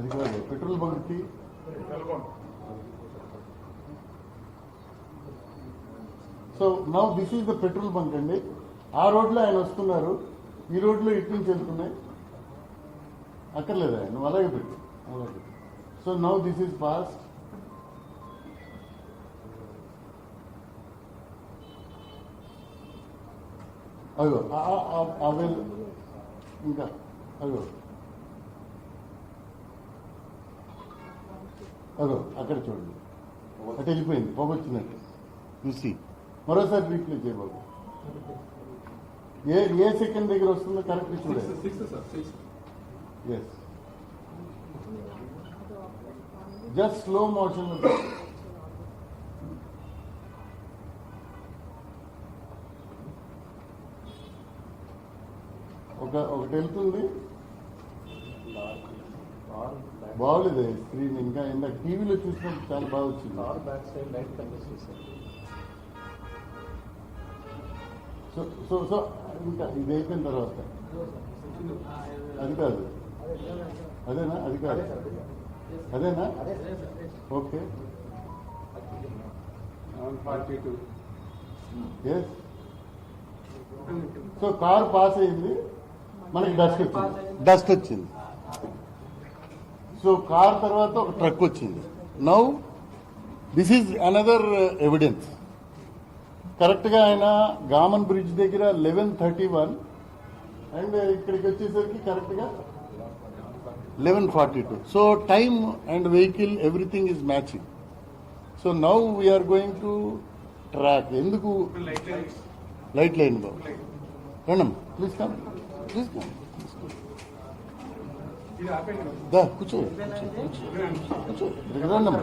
అది కాదు petrol bunk కి. So now this is the petrol bunk అండి. ఆ రోడ్లో ఆయన వస్తున్నారు, ఈ రోడ్లో ఇటు నుంచి వెళ్తున్నాయి. అక్కర్లేదా నువ్వు అలాగే పెట్టు, అలాగే. So now this is fast. అగో ఇంకా అగో అగో అక్కడ చూడండి, అటు వెళ్ళిపోయింది, పొగొచ్చినట్టు చూసి మరోసారి రీప్లే చేయబాబు. ఏ సెకండ్ దగ్గర వస్తుందో కరెక్ట్ చూడండి. Yes, just slow motion. ఒకటి వెళ్తుంది, బాగోలేదు స్క్రీన్. ఇంకా ఇందాక టీవీలో చూసినప్పుడు చాలా బాగా వచ్చింది. సో సో ఇంకా ఇది అయిపోయిన తర్వాత అది కాదు, అదేనా? అది కాదు, అదేనా? Okay. Yes. So car pass అయింది, మనకి డస్ట్ వచ్చింది. సో కార్ తర్వాత ఒక ట్రక్ వచ్చింది. Now this is another evidence. కరెక్ట్గా ఆయన గామన్ బ్రిడ్జ్ దగ్గర 11:31 అండ్ ఇక్కడికి వచ్చేసరికి కరెక్ట్గా 11:42. So time and vehicle everything is matching. So now we are going to track. ఎందుకు లైట్ లైన్ బాబు? రండమ్మా, ప్లీజ్ కమ్, ప్లీజ్ కమ్. కూర్చో కూర్చో, రండమ్మా.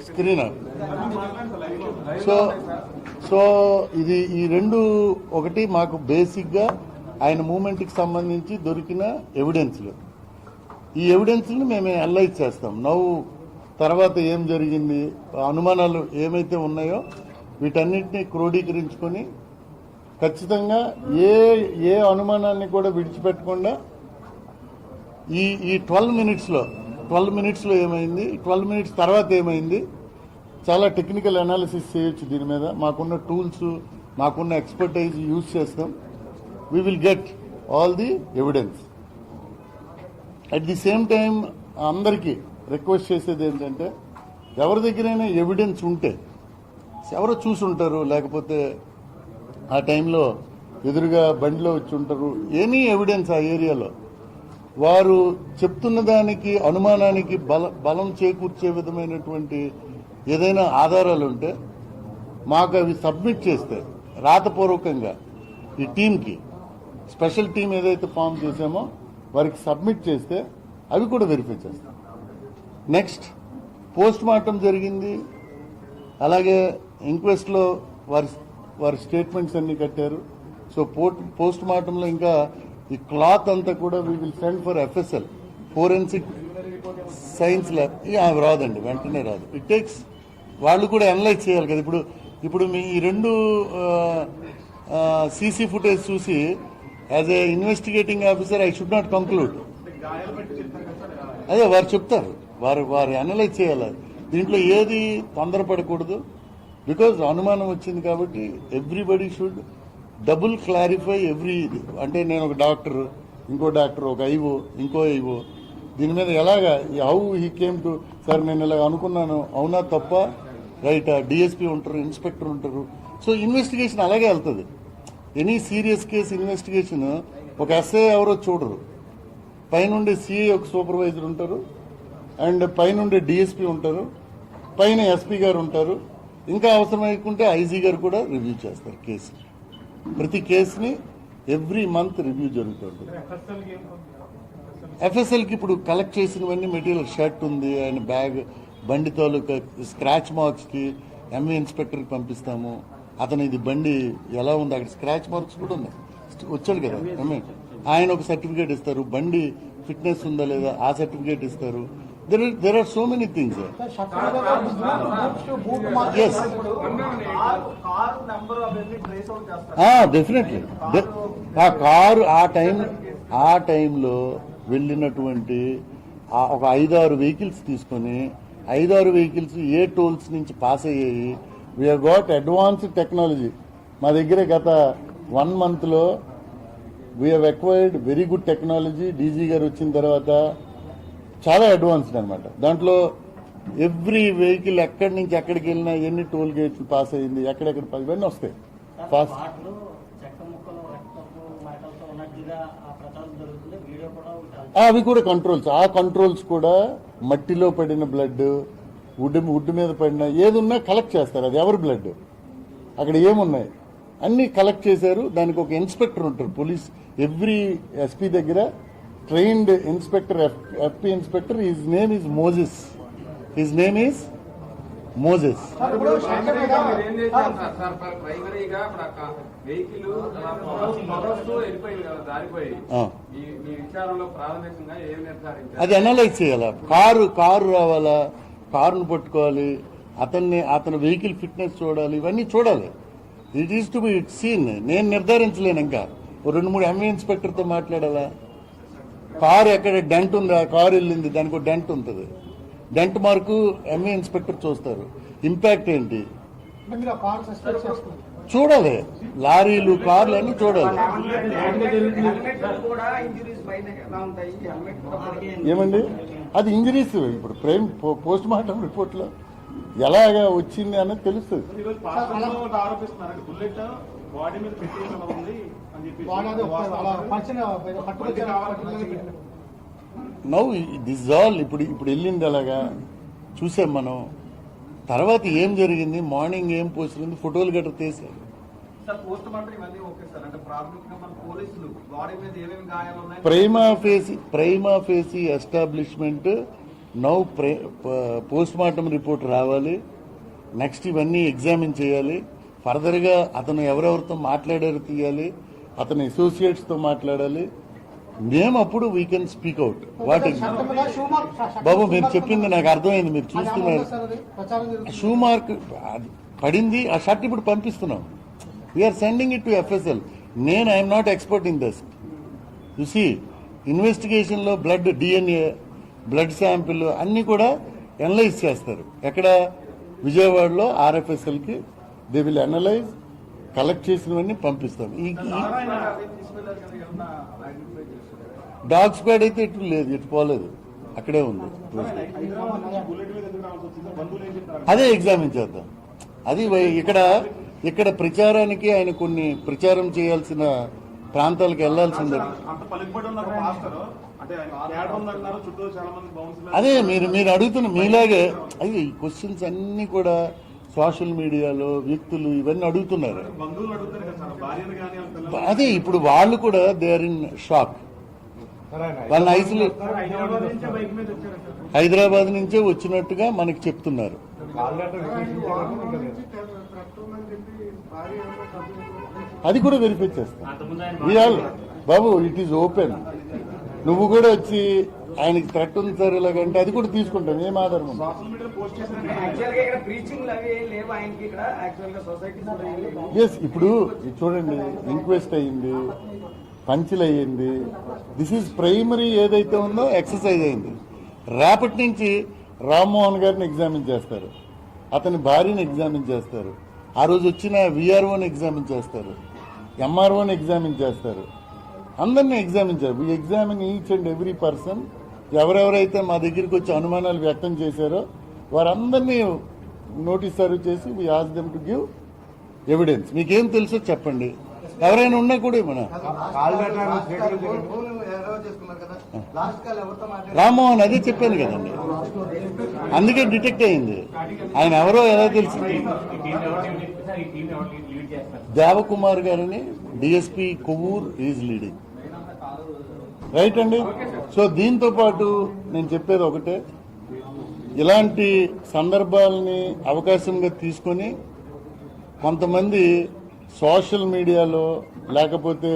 స్క్రీన్ సో సో ఇది ఈ రెండు ఒకటి మాకు బేసిక్గా ఆయన మూమెంట్కి సంబంధించి దొరికిన ఎవిడెన్స్లు. ఈ ఎవిడెన్స్ని మేము అనలైజ్ చేస్తాం. నవ్వు తర్వాత ఏం జరిగింది, అనుమానాలు ఏమైతే ఉన్నాయో వీటన్నిటిని క్రోడీకరించుకొని ఖచ్చితంగా ఏ అనుమానాన్ని కూడా విడిచిపెట్టకుండా ఈ 12 మినిట్స్లో ఏమైంది, 12 మినిట్స్ తర్వాత ఏమైంది, చాలా టెక్నికల్ అనాలిసిస్ చేయొచ్చు దీని మీద. మాకున్న టూల్స్, మాకున్న ఎక్స్పర్టైజ్ యూజ్ చేస్తాం. We will get all the evidence. At the same time అందరికీ రిక్వెస్ట్ చేసేది ఏంటంటే, ఎవరి దగ్గరైనా ఎవిడెన్స్ ఉంటే, ఎవరో చూసుంటారు, లేకపోతే ఆ టైంలో ఎదురుగా బండిలో వచ్చి ఉంటారు, ఎనీ ఎవిడెన్స్ ఆ ఏరియాలో వారు చెప్తున్న దానికి అనుమానానికి బలం చేకూర్చే విధమైనటువంటి ఏదైనా ఆధారాలు ఉంటే మాకు అవి సబ్మిట్ చేస్తే రాతపూర్వకంగా ఈ టీంకి, స్పెషల్ టీం ఏదైతే ఫామ్ చేసామో వారికి సబ్మిట్ చేస్తే అవి కూడా వెరిఫై చేస్తాం. నెక్స్ట్ పోస్ట్ మార్టం జరిగింది, అలాగే ఇంక్వెస్ట్లో వారి స్టేట్మెంట్స్ అన్ని కట్టారు. సో పోస్ట్ మార్టంలో ఇంకా ఈ క్లాత్ అంతా కూడా we will send for FSL, forensic science lab. రాదండి, వెంటనే రాదు. ఇట్ టేక్స్, వాళ్ళు కూడా అనలైజ్ చేయాలి కదా. ఇప్పుడు మీ ఈ రెండు సీసీ ఫుటేజ్ చూసి as a investigating officer I should not conclude. అదే వారు చెప్తారు, వారు అనలైజ్ చేయాలి. దీంట్లో ఏది తొందరపడకూడదు. బికాజ్ అనుమానం వచ్చింది కాబట్టి everybody should double clarify every. అంటే నేను ఒక డాక్టర్, ఇంకో డాక్టర్, ఒక ఐఓ, ఇంకో ఐఓ, దీని మీద ఎలాగా how he came to, sir నేను ఇలా అనుకున్నాను, అవునా తప్ప, రైట్, డిఎస్పీ ఉంటారు, ఇన్స్పెక్టర్ ఉంటారు. సో ఇన్వెస్టిగేషన్ అలాగే వెళ్తుంది. ఎనీ సీరియస్ కేసు ఇన్వెస్టిగేషన్ ఒక ఎస్ఐ ఎవరో చూడరు, పైనుండి సిఐ ఒక సూపర్వైజర్ ఉంటారు, అండ్ పైనుండి డిఎస్పీ ఉంటారు, పైన ఎస్పీ గారు ఉంటారు, ఇంకా అవసరమైకుంటే ఐజీ గారు కూడా రివ్యూ చేస్తారు కేసు. ప్రతి కేసుని ఎవ్రీ మంత్ రివ్యూ జరుగుతుంది. FSLకి ఇప్పుడు కలెక్ట్ చేసినవన్నీ మెటీరియల్, షర్ట్ ఉంది, ఆయన బ్యాగ్, బండి తాలూకా స్క్రాచ్ మార్క్స్కి ఎంఏ ఇన్స్పెక్టర్కి పంపిస్తాము. అతను ఇది బండి ఎలా ఉంది, అక్కడ స్క్రాచ్ మార్క్స్ కూడా ఉన్నాయి, వచ్చాడు కదా ఎంఏ, ఆయన ఒక సర్టిఫికేట్ ఇస్తారు. బండి ఫిట్నెస్ ఉందా లేదా ఆ సర్టిఫికేట్ ఇస్తారు. There are so many things. Yes. Definitely. ఆ కారు ఆ టైం ఆ టైంలో వెళ్ళినటువంటి ఒక 5-6 వెహికల్స్ తీసుకొని 5-6 వెహికల్స్ ఏ టోల్స్ నుంచి పాస్ అయ్యాయి. We are got advanced technology. మా దగ్గర గత 1 monthలో we have acquired very good technology. DG గారు వచ్చిన తర్వాత చాలా అడ్వాన్స్డ్ అనమాట. దాంట్లో ఎవ్రీ వెహికల్ ఎక్కడి నుంచి ఎక్కడికి వెళ్ళినా ఎన్ని టోల్ గేట్లు పాస్ అయ్యింది, ఎక్కడెక్కడ ఇవన్నీ వస్తాయి ఫాస్ట్. అవి కూడా కంట్రోల్స్. ఆ కంట్రోల్స్ కూడా మట్టిలో పడిన బ్లడ్, వుడ్ మీద పడిన ఏది ఉన్నా కలెక్ట్ చేస్తారు. అది ఎవరి బ్లడ్, అక్కడ ఏమున్నాయి అన్ని కలెక్ట్ చేశారు. దానికి ఒక ఇన్స్పెక్టర్ ఉంటారు పోలీస్. ఎవ్రీ ఎస్పీ దగ్గర trained inspector, FP inspector. His name is Moses. అది అనలైజ్ చేయాలా. కారు రావాలా, కారును పట్టుకోవాలి, అతని వెహికల్ ఫిట్నెస్ చూడాలి, ఇవన్నీ చూడాలి. It is to be seen. నేను నిర్ధారించలేను. ఇంకా 2-3 ఎంఏ ఇన్స్పెక్టర్తో మాట్లాడాలా. కారు ఎక్కడ డెంట్ ఉందా, కారు వెళ్ళింది, దానికి ఒక డెంట్ ఉంటుంది. డెంట్ మార్కు ఎంఏ ఇన్స్పెక్టర్ చూస్తారు. ఇంపాక్ట్ ఏంటి చూడాలి. లారీలు, కార్లు అన్ని చూడాలి. ఏమండి అది ఇంజరీస్. ఇప్పుడు పోస్ట్ మార్టం రిపోర్ట్లో ఎలాగా వచ్చింది అన్నది తెలుస్తుంది. నౌ దిస్ ఆల్ ఇప్పుడు వెళ్ళింది అలాగా చూసాం మనం. తర్వాత ఏం జరిగింది, మార్నింగ్ ఏం పోసింది, ఫోటోలు గట్రా తీసారు. Prima facie establishment. Now post mortem report రావాలి. నెక్స్ట్ ఇవన్నీ ఎగ్జామిన్ చేయాలి. ఫర్దర్గా అతను ఎవరెవరితో మాట్లాడారో తీయాలి, అతని అసోసియేట్స్తో మాట్లాడాలి. మేము అప్పుడు వీ కెన్ స్పీక్ అవుట్. వాటి బాబు మీరు చెప్పింది నాకు అర్థమైంది. మీరు చూస్తున్నారు షూ మార్క్ పడింది. ఆ షర్ట్ ఇప్పుడు పంపిస్తున్నాం. We are sending it to FSL. I'm not expert in this. You see ఇన్వెస్టిగేషన్లో బ్లడ్, డిఎన్ఏ, బ్లడ్ శాంపిల్ అన్నీ కూడా అనలైజ్ చేస్తారు. ఎక్కడ విజయవాడలో ఆర్ఎఫ్ఎస్ఎల్కి దే విల్ అనలైజ్. కలెక్ట్ చేసినవన్నీ పంపిస్తాం. ఈ డాగ్ స్క్వాడ్ అయితే ఎటు లేదు, ఎటు పోలేదు, అక్కడే ఉంది. అదే ఎగ్జామిన్ చేద్దాం. అది ఇక్కడ ప్రచారానికి ఆయన కొన్ని ప్రచారం చేయాల్సిన ప్రాంతాలకు వెళ్లాల్సిందే. అదే మీరు అడుగుతున్న మీలాగే అయ్యి ఈ క్వశ్చన్స్ అన్ని కూడా సోషల్ మీడియాలో వ్యక్తులు ఇవన్నీ అడుగుతున్నారు. అదే ఇప్పుడు వాళ్ళు కూడా దే ఆర్ ఇన్ షాక్. వాళ్ళ హైదరాబాద్ నుంచే వచ్చినట్టుగా మనకి చెప్తున్నారు. అది కూడా వెరిఫై చేస్తాం. బాబు ఇట్ ఈజ్ ఓపెన్. నువ్వు కూడా వచ్చి ఆయనకి థ్రెట్ ఉంది సార్ ఇలాగంటే అది కూడా తీసుకుంటాం. ఏం ఆధారం? ఎస్. ఇప్పుడు చూడండి, ఇంక్వెస్ట్ అయ్యింది, పంచిల్ అయ్యింది. This is primary. ఏదైతే ఉందో ఎక్సర్సైజ్ అయింది. రేపటి నుంచి రామ్మోహన్ గారిని ఎగ్జామిన్ చేస్తారు, అతని భార్యను ఎగ్జామిన్ చేస్తారు, ఆ రోజు వచ్చిన విఆర్ఓని ఎగ్జామిన్ చేస్తారు, ఎంఆర్ఓని ఎగ్జామిన్ చేస్తారు, అందరినీ ఎగ్జామిన్ చేస్తారు. We examine each and every person. ఎవరెవరైతే మా దగ్గరికి వచ్చి అనుమానాలు వ్యక్తం చేశారో వారందరినీ నోటీస్ సర్వ్ చేసి we ask them to give evidence. మీకేం తెలుసో చెప్పండి. ఎవరైనా ఉన్నా కూడా మన రామ్మోహన్ అదే చెప్పాను కదండి, అందుకే డిటెక్ట్ అయింది. ఆయన ఎవరో ఎలా తెలిసింది? దేవకుమార్ గారిని DSP Kovvur is leading. Right అండి. సో దీంతో పాటు నేను చెప్పేది ఒకటే, ఇలాంటి సందర్భాలని అవకాశంగా తీసుకొని కొంతమంది సోషల్ మీడియాలో లేకపోతే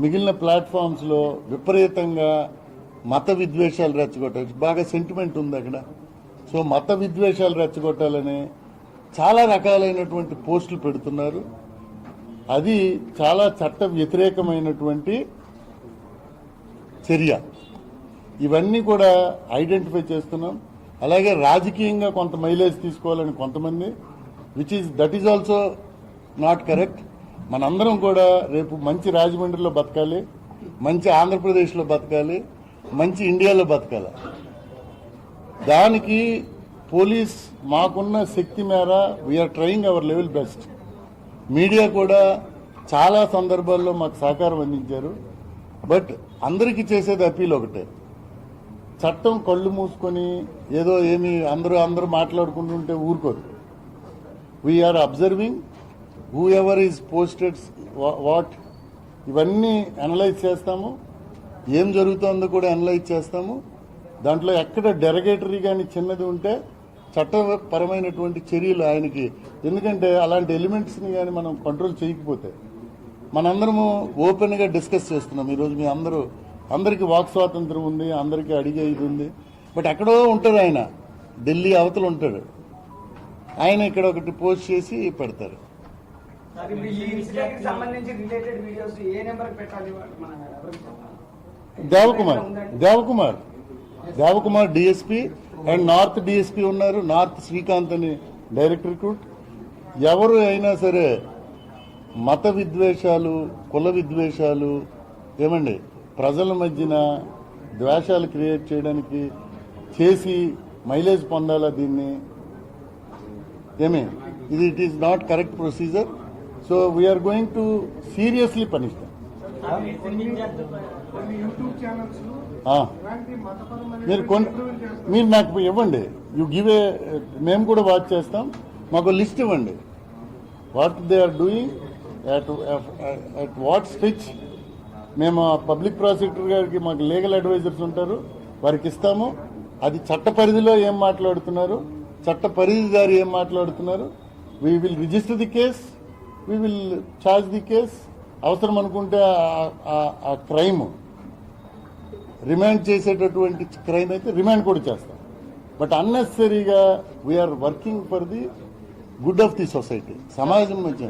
మిగిలిన ప్లాట్ఫామ్స్లో విపరీతంగా మత విద్వేషాలు రెచ్చగొట్టాలి. బాగా సెంటిమెంట్ ఉంది అక్కడ. సో మత విద్వేషాలు రెచ్చగొట్టాలని చాలా రకాలైనటువంటి పోస్టులు పెడుతున్నారు. అది చాలా చట్ట వ్యతిరేకమైనటువంటి చర్య. ఇవన్నీ కూడా ఐడెంటిఫై చేస్తున్నాం. అలాగే రాజకీయంగా కొంత మైలేజ్ తీసుకోవాలని కొంతమంది, that is also not correct. మనందరం కూడా రేపు మంచి రాజమండ్రిలో బతకాలి, మంచి ఆంధ్రప్రదేశ్లో బతకాలి, మంచి ఇండియాలో బతకాలి. దానికి పోలీస్ మాకున్న శక్తి మేర we are trying our level best. Media కూడా చాలా సందర్భాల్లో మాకు సహకారం అందించారు. బట్ అందరికీ చేసేది అపీల్ ఒకటే, చట్టం కళ్ళు మూసుకొని ఏదో ఏమి అందరూ మాట్లాడుకుంటుంటే ఊరుకోరు. We are observing who ever is posted what, ఇవన్నీ అనలైజ్ చేస్తాము. ఏం జరుగుతుందో కూడా అనలైజ్ చేస్తాము. దాంట్లో ఎక్కడ డెరగేటరీ కానీ చిన్నది ఉంటే చట్టపరమైనటువంటి చర్యలు ఆయనకి, ఎందుకంటే అలాంటి ఎలిమెంట్స్ని కానీ మనం కంట్రోల్ చేయకపోతే, మనందరము ఓపెన్గా డిస్కస్ చేస్తున్నాం ఈరోజు. మీ అందరికీ వాక్ స్వాతంత్రం ఉంది, అందరికీ అడిగే ఇది ఉంది. బట్ ఎక్కడో ఉంటాడు ఆయన, ఢిల్లీ అవతల ఉంటాడు ఆయన, ఇక్కడ ఒకటి పోస్ట్ చేసి పెడతారు. Devakumar DSP and north DSP ఉన్నారు. నార్త్ శ్రీకాంత్ అని డైరెక్టర్ రిక్రూట్. ఎవరు అయినా సరే మత విద్వేషాలు, కుల విద్వేషాలు, ఏమండి ప్రజల మధ్యన ద్వేషాలు క్రియేట్ చేయడానికి చేసి మైలేజ్ పొందాలా దీన్ని, ఇది it is not correct procedure. So we are going to seriously punish them. మీరు నాకు ఇవ్వండి, యూ గివ్ ఏ, మేము కూడా వాచ్ చేస్తాం. మాకు లిస్ట్ ఇవ్వండి, what they are doing, at what stitch. మేము పబ్లిక్ ప్రాసిక్యూటర్ గారికి మాకు లీగల్ అడ్వైజర్స్ ఉంటారు, వారికి ఇస్తాము. అది చట్ట పరిధిలో ఏం మాట్లాడుతున్నారు, చట్ట పరిధిదారు ఏం మాట్లాడుతున్నారు, we will register the case, we will charge the case. అవసరం అనుకుంటే ఆ క్రైమ్ రిమాండ్ చేసేటటువంటి క్రైమ్ అయితే రిమాండ్ కూడా చేస్తాం. But unnecessarily we are working for the good of the society, సమాజం మధ్య.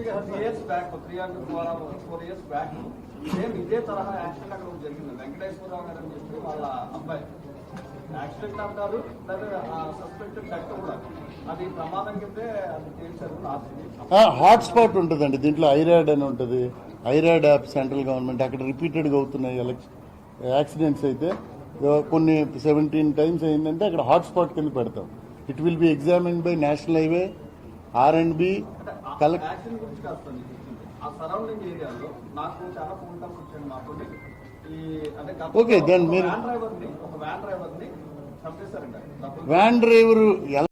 ఇదే తరహా యాక్సిడెంట్ అక్కడ జరిగింది. వెంకటేశ్వరరావు గారు అని చెప్పి వాళ్ళ అబ్బాయి యాక్సిడెంట్ అంటారు, సస్పెక్టెడ్ డెత్ కూడా. అది ప్రమాదం కిందే అది తేల్చారు. హాట్స్పాట్ ఉంటుందండి దీంట్లో, ఐరాడ్ అని ఉంటుంది. ఐరాడ్ యాప్ సెంట్రల్ గవర్నమెంట్, అక్కడ రిపీటెడ్గా అవుతున్నాయి యాక్సిడెంట్స్. అయితే కొన్ని 17 times అయిందంటే అక్కడ హాట్స్పాట్ కింద పెడతాం. It will be examined by national highway, R&B. Accident గురించి కాస్తుంది. ఆ సరౌండింగ్ ఏరియాలో నాకు చాలా ఫోన్ కాల్స్ వచ్చాయండి. మాకు ఓకే, దాన్ని మీరు వ్యాన్ డ్రైవర్ని చంపేశారంట. Van driver